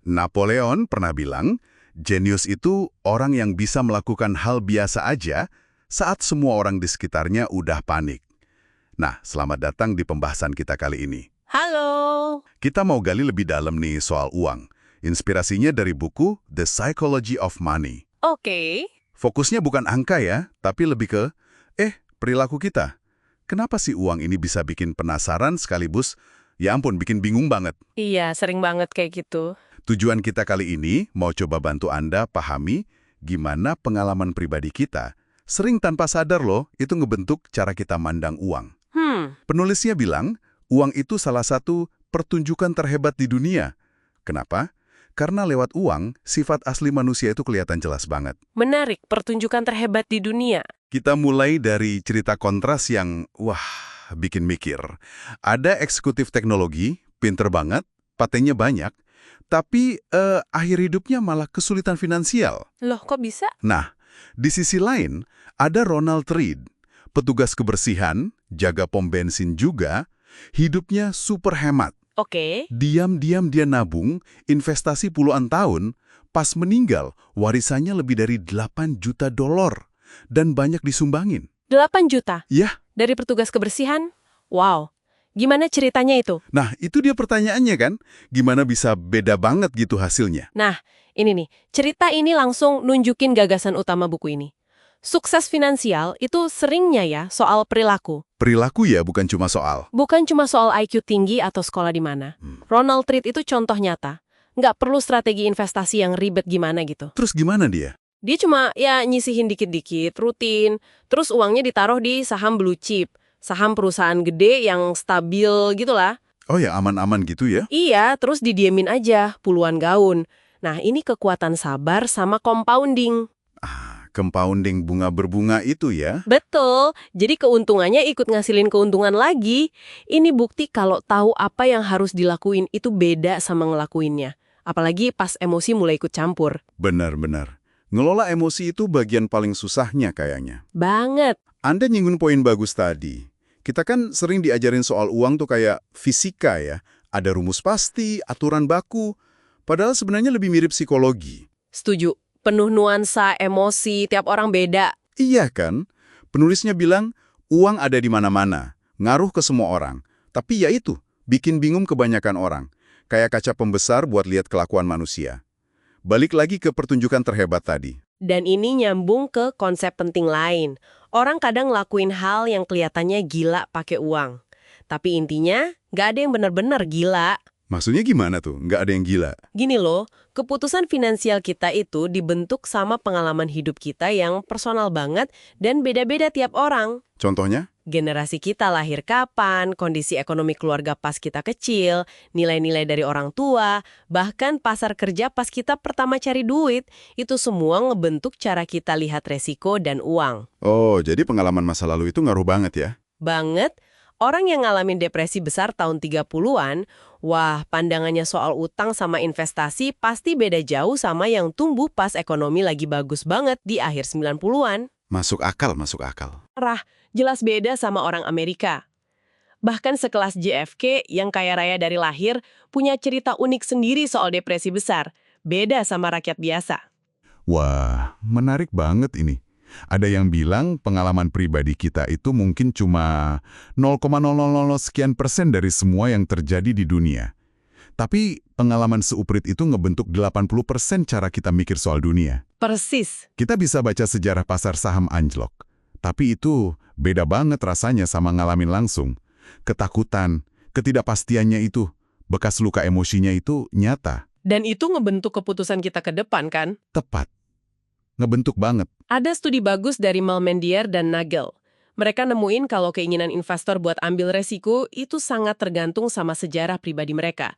Napoleon pernah bilang, jenius itu orang yang bisa melakukan hal biasa aja saat semua orang di sekitarnya udah panik. Nah, selamat datang di pembahasan kita kali ini. Halo. Kita mau gali lebih dalam nih soal uang. Inspirasinya dari buku The Psychology of Money. Oke. Fokusnya bukan angka ya, tapi lebih ke, perilaku kita. Kenapa sih uang ini bisa bikin penasaran sekaligus, ya ampun, bikin bingung banget. Iya, sering banget kayak gitu. Tujuan kita kali ini mau coba bantu Anda pahami gimana pengalaman pribadi kita sering tanpa sadar loh itu ngebentuk cara kita mandang uang. Penulisnya bilang, uang itu salah satu pertunjukan terhebat di dunia. Kenapa? Karena lewat uang, sifat asli manusia itu kelihatan jelas banget. Menarik, pertunjukan terhebat di dunia. Kita mulai dari cerita kontras yang, bikin mikir. Ada eksekutif teknologi, pinter banget, patennya banyak, tapi akhir hidupnya malah kesulitan finansial. Loh, kok bisa? Nah, di sisi lain, ada Ronald Read, petugas kebersihan, jaga pom bensin juga, hidupnya super hemat. Oke. Diam-diam dia nabung, investasi puluhan tahun, pas meninggal, warisannya lebih dari 8 juta dolar, dan banyak disumbangin. 8 juta? Ya. Dari petugas kebersihan? Wow. Gimana ceritanya itu? Nah, itu dia pertanyaannya kan, gimana bisa beda banget gitu hasilnya? Nah, ini nih, cerita ini langsung nunjukin gagasan utama buku ini. Sukses finansial itu seringnya ya soal perilaku. Perilaku ya, bukan cuma soal. Bukan cuma soal IQ tinggi atau sekolah di mana. Ronald Read itu contoh nyata. Nggak perlu strategi investasi yang ribet gimana gitu. Terus gimana dia? Dia cuma ya nyisihin dikit-dikit, rutin. Terus uangnya ditaruh di saham blue chip. Saham perusahaan gede yang stabil gitulah. Oh ya, aman-aman gitu ya? Iya, terus didiemin aja puluhan gaun. Nah, ini kekuatan sabar sama compounding. Compounding bunga berbunga itu ya? Betul, jadi keuntungannya ikut ngasilin keuntungan lagi. Ini bukti kalau tahu apa yang harus dilakuin itu beda sama ngelakuinnya. Apalagi pas emosi mulai ikut campur. Benar-benar. Ngelola emosi itu bagian paling susahnya kayaknya. Banget. Anda nyinggung poin bagus tadi. Kita kan sering diajarin soal uang tuh kayak fisika ya. Ada rumus pasti, aturan baku. Padahal sebenarnya lebih mirip psikologi. Setuju. Penuh nuansa, emosi, tiap orang beda. Iya kan? Penulisnya bilang, uang ada di mana-mana. Ngaruh ke semua orang. Tapi ya itu, bikin bingung kebanyakan orang. Kayak kaca pembesar buat lihat kelakuan manusia. Balik lagi ke pertunjukan terhebat tadi. Dan ini nyambung ke konsep penting lain. Orang kadang ngelakuin hal yang kelihatannya gila pakai uang. Tapi intinya, nggak ada yang benar-benar gila. Maksudnya gimana tuh? Nggak ada yang gila? Gini loh, keputusan finansial kita itu dibentuk sama pengalaman hidup kita yang personal banget dan beda-beda tiap orang. Contohnya? Generasi kita lahir kapan, kondisi ekonomi keluarga pas kita kecil, nilai-nilai dari orang tua, bahkan pasar kerja pas kita pertama cari duit, itu semua ngebentuk cara kita lihat resiko dan uang. Oh, jadi pengalaman masa lalu itu ngaruh banget ya? Banget. Orang yang ngalamin depresi besar tahun 30-an, wah, pandangannya soal utang sama investasi pasti beda jauh sama yang tumbuh pas ekonomi lagi bagus banget di akhir 90-an. Masuk akal, masuk akal. Jelas beda sama orang Amerika. Bahkan sekelas JFK yang kaya raya dari lahir punya cerita unik sendiri soal depresi besar. Beda sama rakyat biasa. Wah, menarik banget ini. Ada yang bilang pengalaman pribadi kita itu mungkin cuma 0,000 sekian persen dari semua yang terjadi di dunia. Tapi pengalaman seuprit itu ngebentuk 80% cara kita mikir soal dunia. Persis. Kita bisa baca sejarah pasar saham anjlok. Tapi itu beda banget rasanya sama ngalamin langsung. Ketakutan, ketidakpastiannya itu, bekas luka emosinya itu nyata. Dan itu ngebentuk keputusan kita ke depan kan? Tepat. Ngebentuk banget. Ada studi bagus dari Malmendier dan Nagel. Mereka nemuin kalau keinginan investor buat ambil resiko itu sangat tergantung sama sejarah pribadi mereka.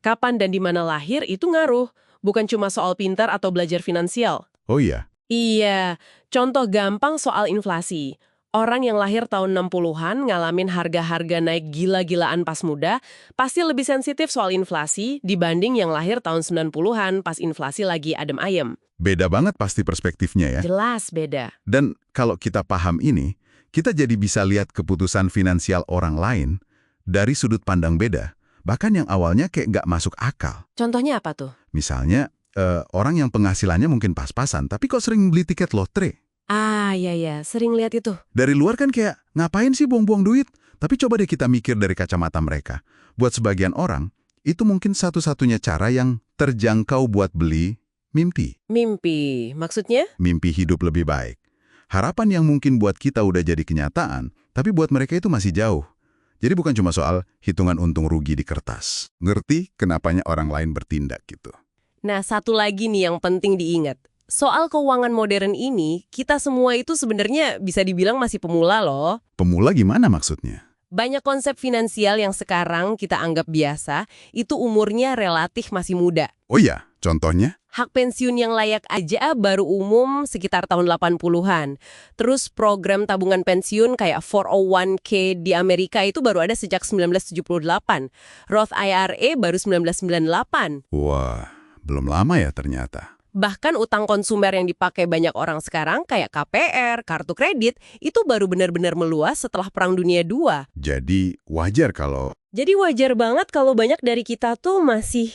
Kapan dan di mana lahir itu ngaruh, bukan cuma soal pintar atau belajar finansial. Oh iya? Iya, contoh gampang soal inflasi. Orang yang lahir tahun 60-an ngalamin harga-harga naik gila-gilaan pas muda, pasti lebih sensitif soal inflasi dibanding yang lahir tahun 90-an pas inflasi lagi adem ayem. Beda banget pasti perspektifnya ya. Jelas beda. Dan kalau kita paham ini, kita jadi bisa lihat keputusan finansial orang lain dari sudut pandang beda, bahkan yang awalnya kayak nggak masuk akal. Contohnya apa tuh? Misalnya, orang yang penghasilannya mungkin pas-pasan, tapi kok sering beli tiket lotre. Ah, iya, sering lihat itu. Dari luar kan kayak, ngapain sih buang-buang duit? Tapi coba deh kita mikir dari kacamata mereka. Buat sebagian orang, itu mungkin satu-satunya cara yang terjangkau buat beli mimpi. Mimpi, maksudnya? Mimpi hidup lebih baik. Harapan yang mungkin buat kita udah jadi kenyataan, tapi buat mereka itu masih jauh. Jadi bukan cuma soal hitungan untung rugi di kertas. Ngerti kenapanya orang lain bertindak gitu. Nah, satu lagi nih yang penting diingat. Soal keuangan modern ini, kita semua itu sebenarnya bisa dibilang masih pemula loh. Pemula gimana maksudnya? Banyak konsep finansial yang sekarang kita anggap biasa, itu umurnya relatif masih muda. Oh iya, contohnya? Hak pensiun yang layak aja baru umum sekitar tahun 80-an. Terus program tabungan pensiun kayak 401k di Amerika itu baru ada sejak 1978. Roth IRA baru 1998. Wah, belum lama ya ternyata. Bahkan utang konsumer yang dipakai banyak orang sekarang kayak KPR, kartu kredit, itu baru benar-benar meluas setelah Perang Dunia II. Jadi wajar banget kalau banyak dari kita tuh masih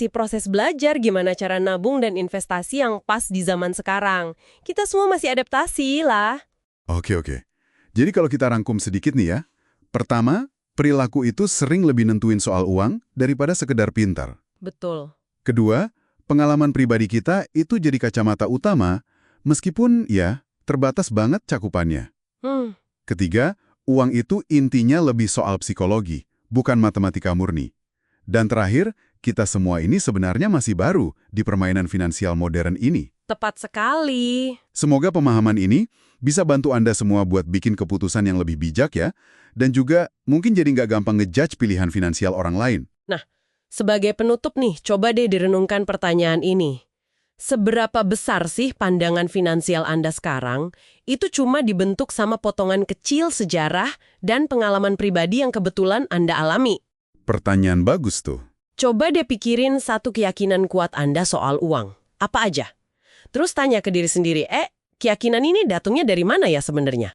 proses belajar gimana cara nabung dan investasi yang pas di zaman sekarang. Kita semua masih adaptasi lah. Oke. Jadi kalau kita rangkum sedikit nih ya. Pertama, perilaku itu sering lebih nentuin soal uang daripada sekedar pintar. Betul. Kedua, pengalaman pribadi kita itu jadi kacamata utama, meskipun ya terbatas banget cakupannya. Ketiga, uang itu intinya lebih soal psikologi, bukan matematika murni. Dan terakhir, kita semua ini sebenarnya masih baru di permainan finansial modern ini. Tepat sekali. Semoga pemahaman ini bisa bantu Anda semua buat bikin keputusan yang lebih bijak ya, dan juga mungkin jadi nggak gampang ngejudge pilihan finansial orang lain. Nah, sebagai penutup nih, coba deh direnungkan pertanyaan ini. Seberapa besar sih pandangan finansial Anda sekarang itu cuma dibentuk sama potongan kecil sejarah dan pengalaman pribadi yang kebetulan Anda alami? Pertanyaan bagus tuh. Coba deh pikirin satu keyakinan kuat Anda soal uang. Apa aja? Terus tanya ke diri sendiri, keyakinan ini datangnya dari mana ya sebenarnya?